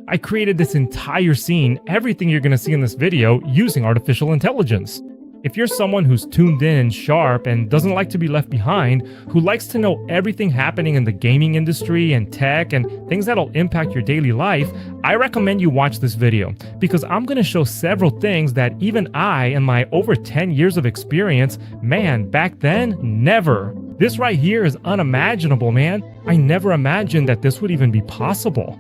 I created this entire scene, everything you're gonna see in this video, using artificial intelligence. If you're someone who's tuned in, sharp, and doesn't like to be left behind, who likes to know everything happening in the gaming industry and tech and things that'll impact your daily life, I recommend you watch this video, because I'm gonna show several things that even I, in my over 10 years of experience, man, back then, never. This right here is unimaginable, man. I never imagined that this would even be possible.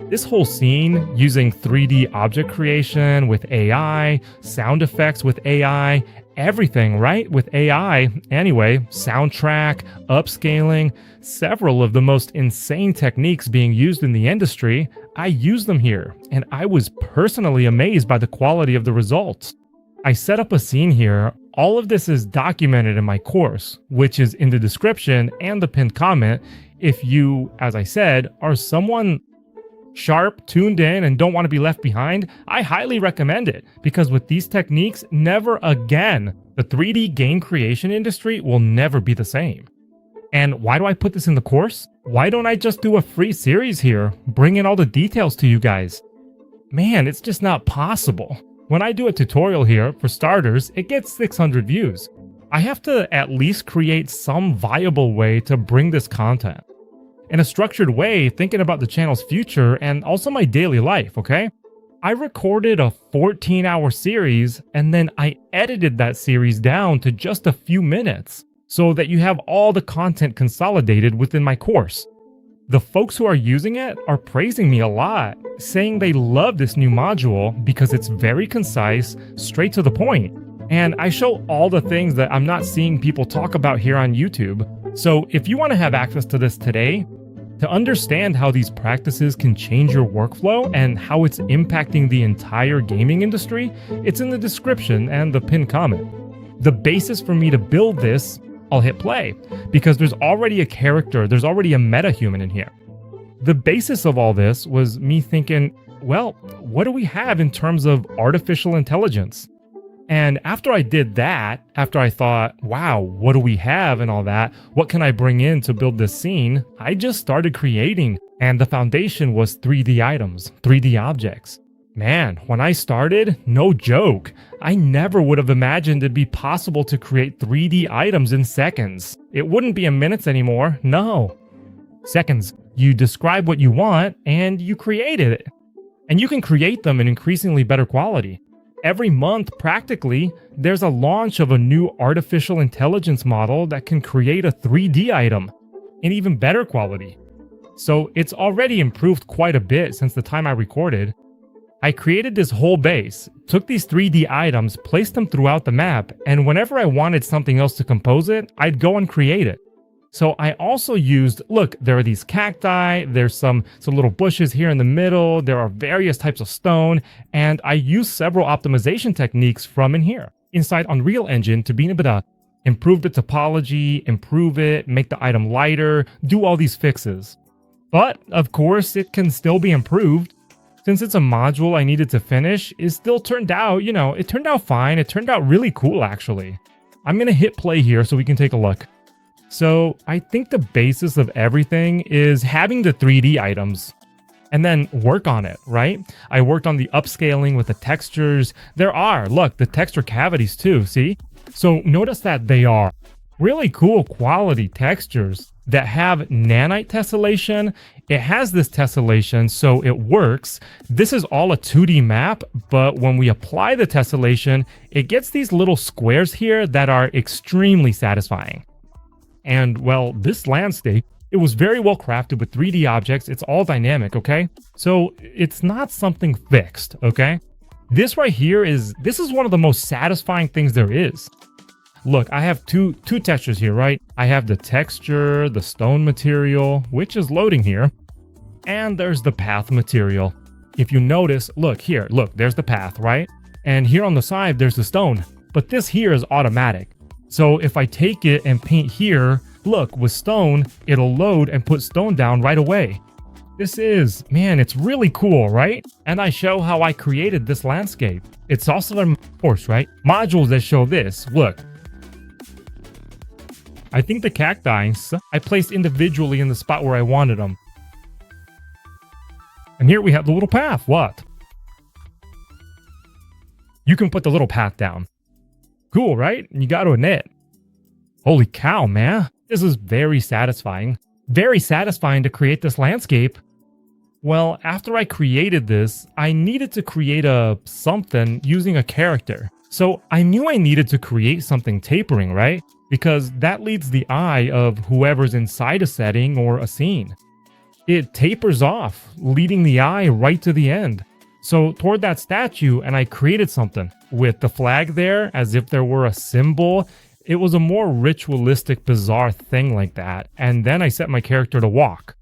This whole scene, using 3D object creation with AI, sound effects with AI, everything, right? With AI, anyway, soundtrack, upscaling, several of the most insane techniques being used in the industry, I use them here, and I was personally amazed by the quality of the results. I set up a scene here. All of this is documented in my course, which is in the description and the pinned comment. If you, as I said, are someone sharp, tuned in, and don't want to be left behind, I highly recommend it, because with these techniques, never again, the 3D game creation industry will never be the same. And why do I put this in the course? Why don't I just do a free series here, bring in all the details to you guys? Man, it's just not possible. When I do a tutorial here, for starters, it gets 600 views. I have to at least create some viable way to bring this content in a structured way, thinking about the channel's future and also my daily life, okay? I recorded a 14-hour series, and then I edited that series down to just a few minutes so that you have all the content consolidated within my course. The folks who are using it are praising me a lot, saying they love this new module because it's very concise, straight to the point. And I show all the things that I'm not seeing people talk about here on YouTube. So if you want to have access to this today, to understand how these practices can change your workflow and how it's impacting the entire gaming industry, it's in the description and the pinned comment. The basis for me to build this, I'll hit play, because there's already a character, there's already a meta-human in here. The basis of all this was me thinking, well, what do we have in terms of artificial intelligence? And after I did that, after I thought, wow, what do we have and all that, what can I bring in to build this scene, I just started creating. And the foundation was 3D items, 3D objects. Man, when I started, no joke, I never would have imagined it'd be possible to create 3D items in seconds. It wouldn't be in minutes anymore, no. Seconds. You describe what you want and you create it. And you can create them in increasingly better quality. Every month, practically, there's a launch of a new artificial intelligence model that can create a 3D item in even better quality. So it's already improved quite a bit since the time I recorded. I created this whole base, took these 3D items, placed them throughout the map, and whenever I wanted something else to compose it, I'd go and create it. So I also used, look, there are these cacti, there's some little bushes here in the middle, there are various types of stone, and I used several optimization techniques from in here, inside Unreal Engine, to be able to improve the topology, improve it, make the item lighter, do all these fixes. But, of course, it can still be improved. Since it's a module I needed to finish, it still turned out, it turned out fine, it turned out really cool actually. I'm gonna hit play here so we can take a look. So I think the basis of everything is having the 3D items and then work on it, right? I worked on the upscaling with the textures. Look, the texture cavities too, see? So notice that they are really cool quality textures that have nanite tessellation. It has this tessellation, so it works. This is all a 2D map, but when we apply the tessellation, it gets these little squares here that are extremely satisfying. And, well, this landscape, it was very well crafted with 3D objects. It's all dynamic, okay? So it's not something fixed, okay? This right here this is one of the most satisfying things there is. Look, I have two textures here, right? I have the texture, the stone material, which is loading here. And there's the path material. If you notice, look, there's the path, right? And here on the side, there's the stone. But this here is automatic. So if I take it and paint here, look, with stone, it'll load and put stone down right away. Man, it's really cool, right? And I show how I created this landscape. It's also in my course, right? Modules that show this, look. I think the cacti I placed individually in the spot where I wanted them. And here we have the little path. What? You can put the little path down. Cool, right? You got to admit. Holy cow, man. This is very satisfying. Very satisfying to create this landscape. Well, after I created this, I needed to create something using a character. So I knew I needed to create something tapering, right? Because that leads the eye of whoever's inside a setting or a scene. It tapers off, leading the eye right to the end. So toward that statue, and I created something with the flag there as if there were a symbol. It was a more ritualistic, bizarre thing like that. And then I set my character to walk.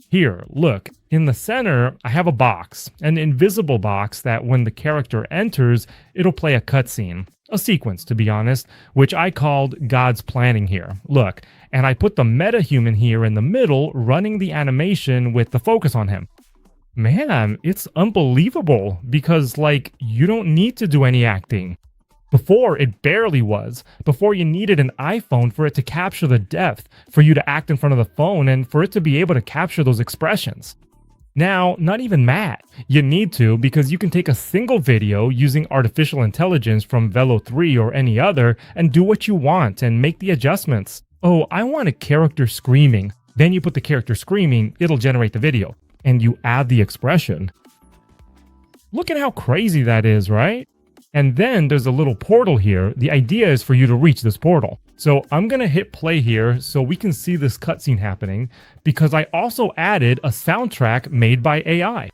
Here, look, in the center, I have a box, an invisible box that when the character enters, it'll play a cutscene, a sequence to be honest, which I called God's planning here. Look, and I put the metahuman here in the middle running the animation with the focus on him. Man, it's unbelievable because you don't need to do any acting. Before, it barely was. Before, you needed an iPhone for it to capture the depth, for you to act in front of the phone, and for it to be able to capture those expressions. Now, not even that. You need to because you can take a single video using artificial intelligence from Velo 3 or any other and do what you want and make the adjustments. Oh, I want a character screaming. Then you put the character screaming, it'll generate the video. And you add the expression. Look at how crazy that is, right? And then there's a little portal here. The idea is for you to reach this portal. So I'm going to hit play here so we can see this cutscene happening because I also added a soundtrack made by AI.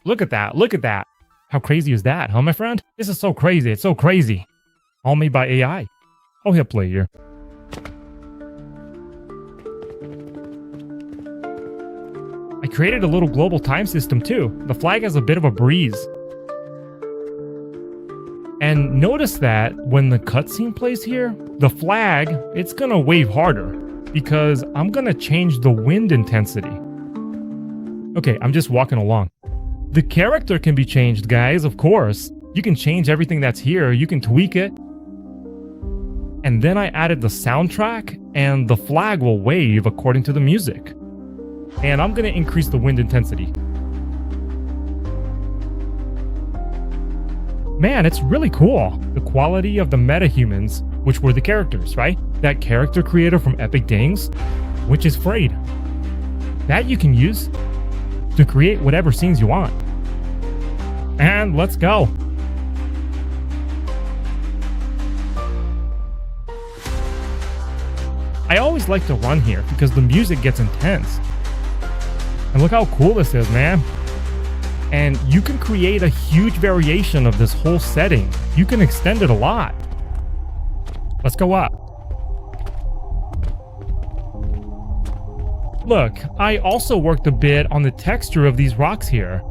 Look at that. Look at that. How crazy is that, huh, my friend? This is so crazy. It's so crazy. All made by AI. I'll hit play here. I created a little global time system too. The flag has a bit of a breeze. And notice that when the cutscene plays here, the flag, it's gonna wave harder because I'm gonna change the wind intensity. Okay, I'm just walking along. The character can be changed, guys, of course. You can change everything that's here, you can tweak it. And then I added the soundtrack and the flag will wave according to the music. And I'm gonna increase the wind intensity. Man, it's really cool. The quality of the metahumans, which were the characters, right? That character creator from Epic Games, which is Frayed. That you can use to create whatever scenes you want. And let's go. I always like to run here because the music gets intense. And look how cool this is, man. And you can create a huge variation of this whole setting. You can extend it a lot. Let's go up. Look, I also worked a bit on the texture of these rocks here.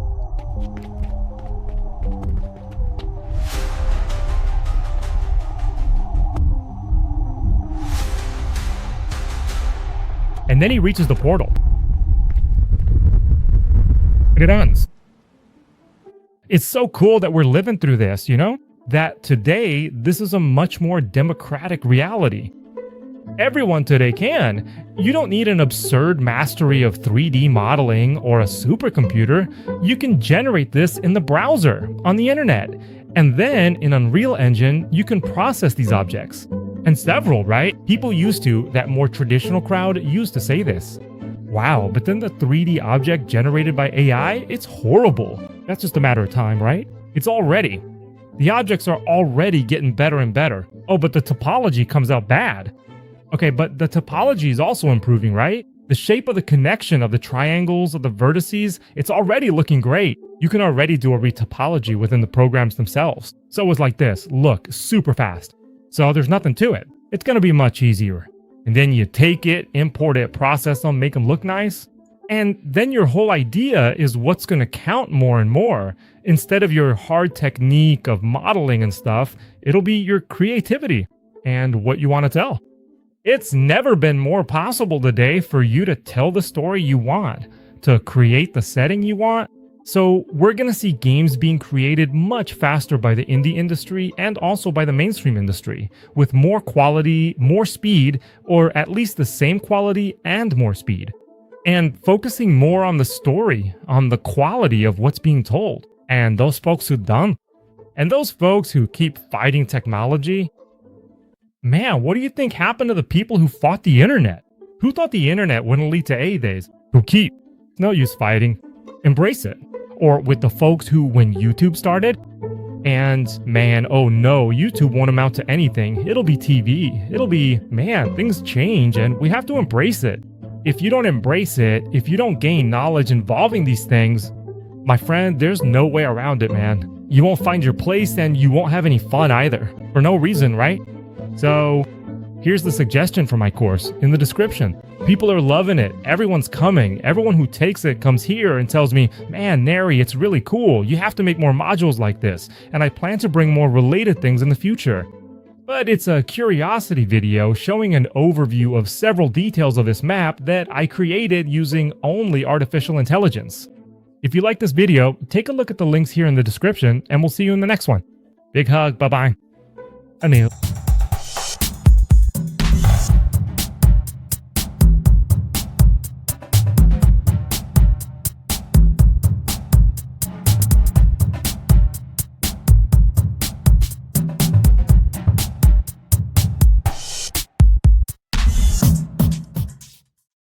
And then he reaches the portal. And it ends. It's so cool that we're living through this, you know? That today, this is a much more democratic reality. Everyone today can. You don't need an absurd mastery of 3D modeling or a supercomputer. You can generate this in the browser, on the internet. And then, in Unreal Engine, you can process these objects. And several, right? People used to, that more traditional crowd used to say this. Wow, but then the 3D object generated by AI, it's horrible. That's just a matter of time, right? It's already. The objects are already getting better and better. Oh, but the topology comes out bad. Okay, but the topology is also improving, right? The shape of the connection of the triangles, of the vertices, it's already looking great. You can already do a retopology within the programs themselves. So it's like this, look, super fast. So there's nothing to it. It's gonna be much easier. And then you take it, import it, process them, make them look nice. And then your whole idea is what's going to count more and more. Instead of your hard technique of modeling and stuff, it'll be your creativity and what you want to tell. It's never been more possible today for you to tell the story you want, to create the setting you want. So we're going to see games being created much faster by the indie industry and also by the mainstream industry, with more quality, more speed, or at least the same quality and more speed. and focusing more on the story, on the quality of what's being told. And those folks who don't, and those folks who keep fighting technology, man, what do you think happened to the people who fought the internet? Who thought the internet wouldn't lead to A-days? Who keep, no use fighting, embrace it. Or with the folks who, when YouTube started, and man, oh no, YouTube won't amount to anything. It'll be TV. It'll be, man, things change and we have to embrace it. If you don't embrace it, if you don't gain knowledge involving these things, my friend, there's no way around it, man. You won't find your place and you won't have any fun either. For no reason, right? So, here's the suggestion for my course in the description. People are loving it. Everyone's coming. Everyone who takes it comes here and tells me, man, Nary, it's really cool. You have to make more modules like this. And I plan to bring more related things in the future. But it's a curiosity video showing an overview of several details of this map that I created using only artificial intelligence. If you like this video, take a look at the links here in the description and we'll see you in the next one. Big hug. Bye-bye. Anil.